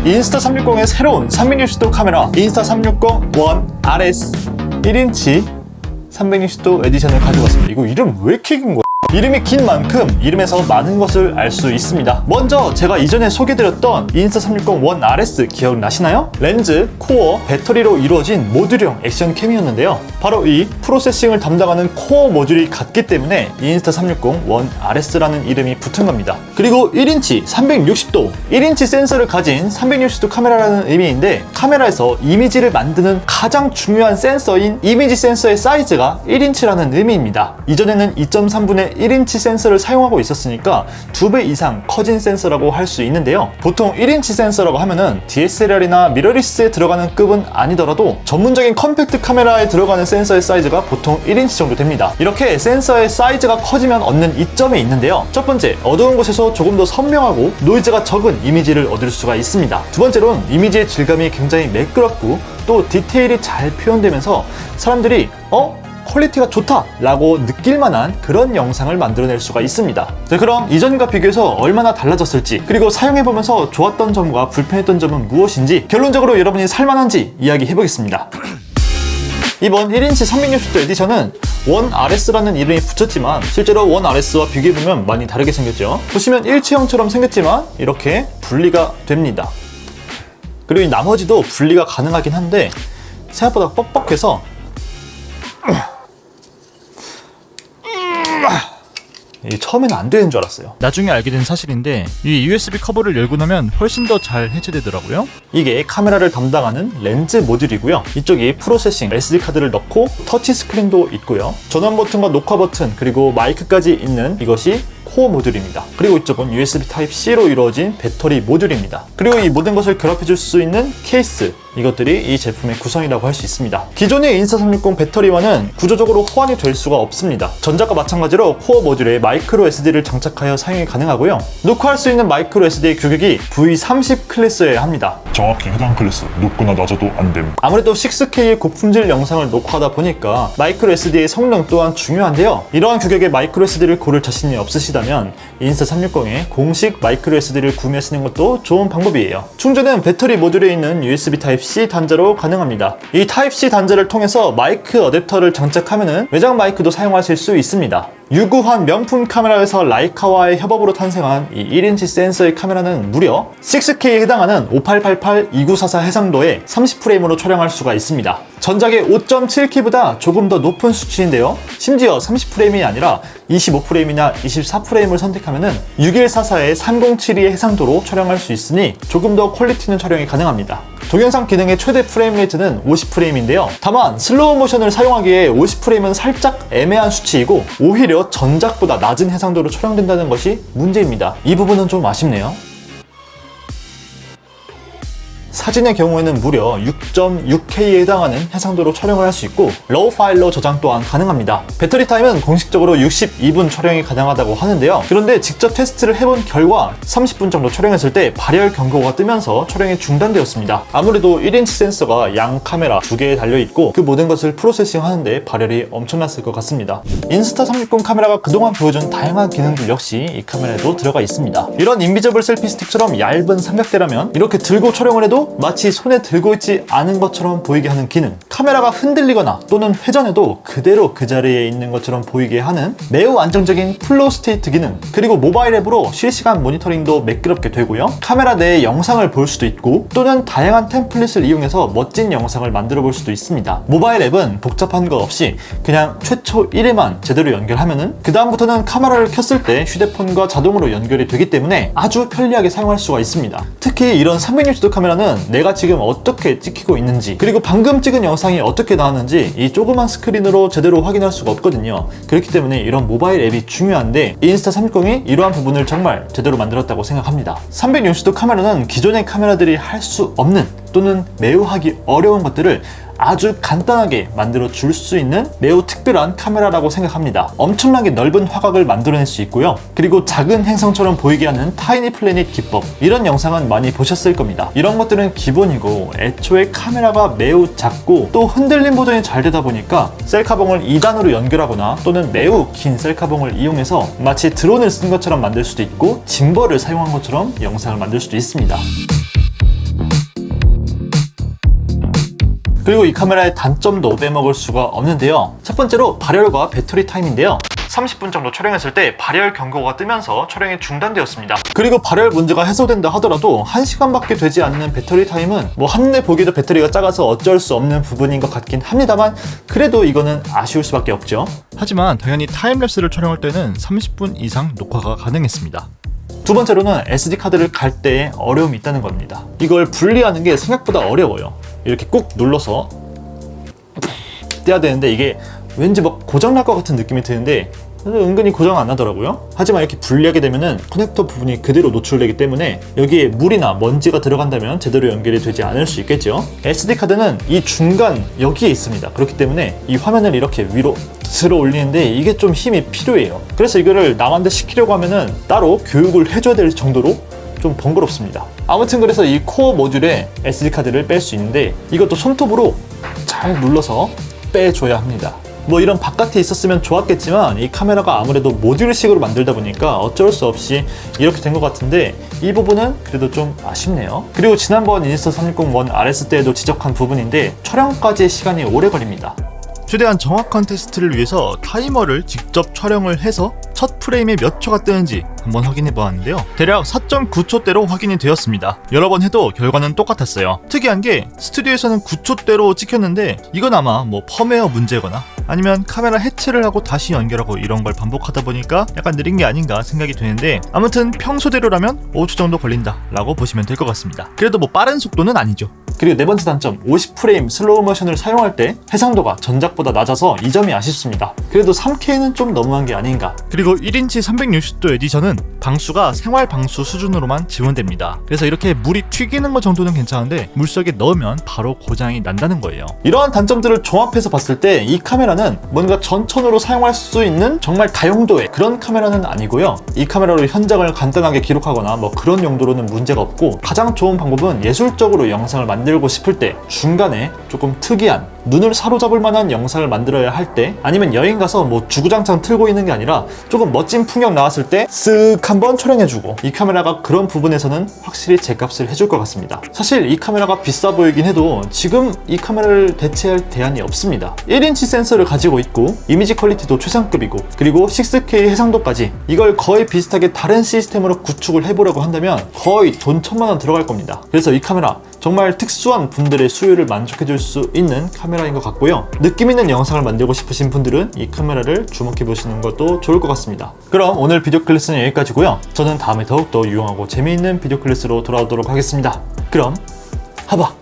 인스타360의 새로운 360도 카메라 인스타360 ONE RS 1인치 360도 에디션을 가져왔습니다. 이거 이름 왜 이렇게 긴 거야? 이름이 긴 만큼 이름에서 많은 것을 알 수 있습니다. 먼저 제가 이전에 소개드렸던 인스타360 ONE RS 기억나시나요? 렌즈, 코어, 배터리로 이루어진 모듈형 액션캠이었는데요. 바로 이 프로세싱을 담당하는 코어 모듈이 같기 때문에 인스타360 ONE RS라는 이름이 붙은 겁니다. 그리고 1인치 360도 1인치 센서를 가진 360도 카메라라는 의미인데, 카메라에서 이미지를 만드는 가장 중요한 센서인 이미지 센서의 사이즈가 1인치라는 의미입니다. 이전에는 2.3분의 1인치 센서를 사용하고 있었으니까 2배 이상 커진 센서라고 할 수 있는데요. 보통 1인치 센서라고 하면은 DSLR이나 미러리스에 들어가는 급은 아니더라도 전문적인 컴팩트 카메라에 들어가는 센서의 사이즈가 보통 1인치 정도 됩니다. 이렇게 센서의 사이즈가 커지면 얻는 이점이 있는데요. 첫 번째, 어두운 곳에서 조금 더 선명하고 노이즈가 적은 이미지를 얻을 수가 있습니다. 두 번째로는 이미지의 질감이 굉장히 매끄럽고 또 디테일이 잘 표현되면서 사람들이 퀄리티가 좋다 라고 느낄 만한 그런 영상을 만들어낼 수가 있습니다. 자, 그럼 이전과 비교해서 얼마나 달라졌을지, 그리고 사용해보면서 좋았던 점과 불편했던 점은 무엇인지, 결론적으로 여러분이 살만한지 이야기해보겠습니다. 이번 1인치 360도 에디션은 ONE RS라는 이름이 붙였지만 실제로 ONE RS와 비교해보면 많이 다르게 생겼죠. 보시면 일체형처럼 생겼지만 이렇게 분리가 됩니다. 그리고 이 나머지도 분리가 가능하긴 한데 생각보다 뻑뻑해서 처음에는 안 되는 줄 알았어요. 나중에 알게 된 사실인데 이 USB 커버를 열고 나면 훨씬 더 잘 해체되더라고요. 이게 카메라를 담당하는 렌즈 모듈이고요. 이쪽이 프로세싱 SD카드를 넣고 터치 스크린도 있고요. 전원 버튼과 녹화 버튼 그리고 마이크까지 있는 이것이 코어 모듈입니다. 그리고 이쪽은 USB Type-C로 이루어진 배터리 모듈입니다. 그리고 이 모든 것을 결합해줄 수 있는 케이스, 이것들이 이 제품의 구성이라고 할 수 있습니다. 기존의 인스타360 배터리와는 구조적으로 호환이 될 수가 없습니다. 전작과 마찬가지로 코어 모듈에 마이크로 SD를 장착하여 사용이 가능하고요. 녹화할 수 있는 마이크로 SD의 규격이 V30 클래스여야 합니다. 정확히 해당 클래스, 높거나 낮아도 안 됩니다. 아무래도 6K의 고품질 영상을 녹화하다 보니까 마이크로 SD의 성능 또한 중요한데요. 이러한 규격의 마이크로 SD를 고를 자신이 없으시다면 인스타360의 공식 마이크로 SD를 구매하시는 것도 좋은 방법이에요. 충전은 배터리 모듈에 있는 USB Type-C 단자로 가능합니다. 이 Type-C 단자를 통해서 마이크 어댑터를 장착하면 외장 마이크도 사용하실 수 있습니다. 유구한 명품 카메라 회사 라이카와의 협업으로 탄생한 이 1인치 센서의 카메라는 무려 6K에 해당하는 5888-2944 해상도에 30프레임으로 촬영할 수가 있습니다. 전작의 5.7K보다 조금 더 높은 수치인데요. 심지어 30프레임이 아니라 25프레임이나 24프레임을 선택하면 6144의 3072의 해상도로 촬영할 수 있으니 조금 더 퀄리티 있는 촬영이 가능합니다. 동영상 기능의 최대 프레임 레이트는 50프레임인데요. 다만 슬로우 모션을 사용하기에 50프레임은 살짝 애매한 수치이고 오히려 전작보다 낮은 해상도로 촬영된다는 것이 문제입니다. 이 부분은 좀 아쉽네요. 사진의 경우에는 무려 6.6K에 해당하는 해상도로 촬영을 할 수 있고 로우 파일로 저장 또한 가능합니다. 배터리 타임은 공식적으로 62분 촬영이 가능하다고 하는데요. 그런데 직접 테스트를 해본 결과 30분 정도 촬영했을 때 발열 경고가 뜨면서 촬영이 중단되었습니다. 아무래도 1인치 센서가 양 카메라 2개에 달려있고 그 모든 것을 프로세싱 하는데 발열이 엄청났을 것 같습니다. 인스타360 카메라가 그동안 보여준 다양한 기능들 역시 이 카메라에도 들어가 있습니다. 이런 인비저블 셀피 스틱처럼 얇은 삼각대라면 이렇게 들고 촬영을 해도 마치 손에 들고 있지 않은 것처럼 보이게 하는 기능, 카메라가 흔들리거나 또는 회전해도 그대로 그 자리에 있는 것처럼 보이게 하는 매우 안정적인 플로우 스테이트 기능, 그리고 모바일 앱으로 실시간 모니터링도 매끄럽게 되고요. 카메라 내에 영상을 볼 수도 있고 또는 다양한 템플릿을 이용해서 멋진 영상을 만들어 볼 수도 있습니다. 모바일 앱은 복잡한 거 없이 그냥 최초 1회만 제대로 연결하면은 그 다음부터는 카메라를 켰을 때 휴대폰과 자동으로 연결이 되기 때문에 아주 편리하게 사용할 수가 있습니다. 특히 이런 360도 카메라는 내가 지금 어떻게 찍히고 있는지, 그리고 방금 찍은 영상이 어떻게 나왔는지 이 조그만 스크린으로 제대로 확인할 수가 없거든요. 그렇기 때문에 이런 모바일 앱이 중요한데 인스타360이 이러한 부분을 정말 제대로 만들었다고 생각합니다. 360도 카메라는 기존의 카메라들이 할 수 없는 또는 매우 하기 어려운 것들을 아주 간단하게 만들어 줄 수 있는 매우 특별한 카메라라고 생각합니다. 엄청나게 넓은 화각을 만들어낼 수 있고요. 그리고 작은 행성처럼 보이게 하는 타이니 플래닛 기법, 이런 영상은 많이 보셨을 겁니다. 이런 것들은 기본이고 애초에 카메라가 매우 작고 또 흔들림 보정이 잘 되다 보니까 셀카봉을 2단으로 연결하거나 또는 매우 긴 셀카봉을 이용해서 마치 드론을 쓴 것처럼 만들 수도 있고 짐벌을 사용한 것처럼 영상을 만들 수도 있습니다. 그리고 이 카메라의 단점도 빼먹을 수가 없는데요. 첫 번째로 발열과 배터리 타임인데요. 30분 정도 촬영했을 때 발열 경고가 뜨면서 촬영이 중단되었습니다. 그리고 발열 문제가 해소된다 하더라도 1시간밖에 되지 않는 배터리 타임은 뭐 한눈에 보기에도 배터리가 작아서 어쩔 수 없는 부분인 것 같긴 합니다만 그래도 이거는 아쉬울 수밖에 없죠. 하지만 당연히 타임랩스를 촬영할 때는 30분 이상 녹화가 가능했습니다. 두 번째로는 SD카드를 갈 때에 어려움이 있다는 겁니다. 이걸 분리하는 게 생각보다 어려워요. 이렇게 꾹 눌러서 떼야 되는데 이게 왠지 막 고장날 것 같은 느낌이 드는데 은근히 고장 안 나더라고요. 하지만 이렇게 분리하게 되면은 커넥터 부분이 그대로 노출되기 때문에 여기에 물이나 먼지가 들어간다면 제대로 연결이 되지 않을 수 있겠죠. SD카드는 이 중간 여기에 있습니다. 그렇기 때문에 이 화면을 이렇게 위로 들어 올리는데 이게 좀 힘이 필요해요. 그래서 이거를 남한테 시키려고 하면은 따로 교육을 해줘야 될 정도로 좀 번거롭습니다. 아무튼 그래서 이 코어 모듈에 SD카드를 뺄 수 있는데 이것도 손톱으로 잘 눌러서 빼줘야 합니다. 뭐 이런 바깥에 있었으면 좋았겠지만 이 카메라가 아무래도 모듈식으로 만들다 보니까 어쩔 수 없이 이렇게 된 것 같은데 이 부분은 그래도 좀 아쉽네요. 그리고 지난번 인스타360 RS 때에도 지적한 부분인데 촬영까지의 시간이 오래 걸립니다. 최대한 정확한 테스트를 위해서 타이머를 직접 촬영을 해서 첫 프레임에 몇 초가 뜨는지 한번 확인해 보았는데요. 대략 4.9초대로 확인이 되었습니다. 여러 번 해도 결과는 똑같았어요. 특이한 게 스튜디오에서는 9초대로 찍혔는데 이건 아마 뭐 펌웨어 문제거나 아니면 카메라 해체를 하고 다시 연결하고 이런 걸 반복하다 보니까 약간 느린 게 아닌가 생각이 되는데 아무튼 평소대로라면 5초 정도 걸린다 라고 보시면 될 것 같습니다. 그래도 뭐 빠른 속도는 아니죠. 그리고 네 번째 단점, 50프레임 슬로우 모션을 사용할 때 해상도가 전작보다 낮아서 이 점이 아쉽습니다. 그래도 3K는 좀 너무한 게 아닌가. 그리고 1인치 360도 에디션은 방수가 생활 방수 수준으로만 지원됩니다. 그래서 이렇게 물이 튀기는 것 정도는 괜찮은데 물속에 넣으면 바로 고장이 난다는 거예요. 이러한 단점들을 종합해서 봤을 때 이 카메라는 뭔가 전천으로 사용할 수 있는 정말 다용도의 그런 카메라는 아니고요. 이 카메라로 현장을 간단하게 기록하거나 뭐 그런 용도로는 문제가 없고 가장 좋은 방법은 예술적으로 영상을 만들고 싶을 때 중간에 조금 특이한 눈을 사로잡을 만한 영상을 만들어야 할 때 아니면 여행 가서 뭐 주구장창 틀고 있는 게 아니라 조금 멋진 풍경 나왔을 때 쓱 한번 촬영해주고 이 카메라가 그런 부분에서는 확실히 제값을 해줄 것 같습니다. 사실 이 카메라가 비싸 보이긴 해도 지금 이 카메라를 대체할 대안이 없습니다. 1인치 센서를 가지고 있고 이미지 퀄리티도 최상급이고 그리고 6K 해상도까지 이걸 거의 비슷하게 다른 시스템으로 구축을 해보려고 한다면 거의 돈 1000만원 들어갈 겁니다. 그래서 이 카메라 정말 특수한 분들의 수요를 만족해줄 수 있는 카메라인 것 같고요. 느낌 있는 영상을 만들고 싶으신 분들은 이 카메라를 주목해 보시는 것도 좋을 것 같습니다. 그럼 오늘 비디오 클래스는 여기까지고요. 저는 다음에 더욱더 유용하고 재미있는 비디오 클래스로 돌아오도록 하겠습니다. 그럼 하바!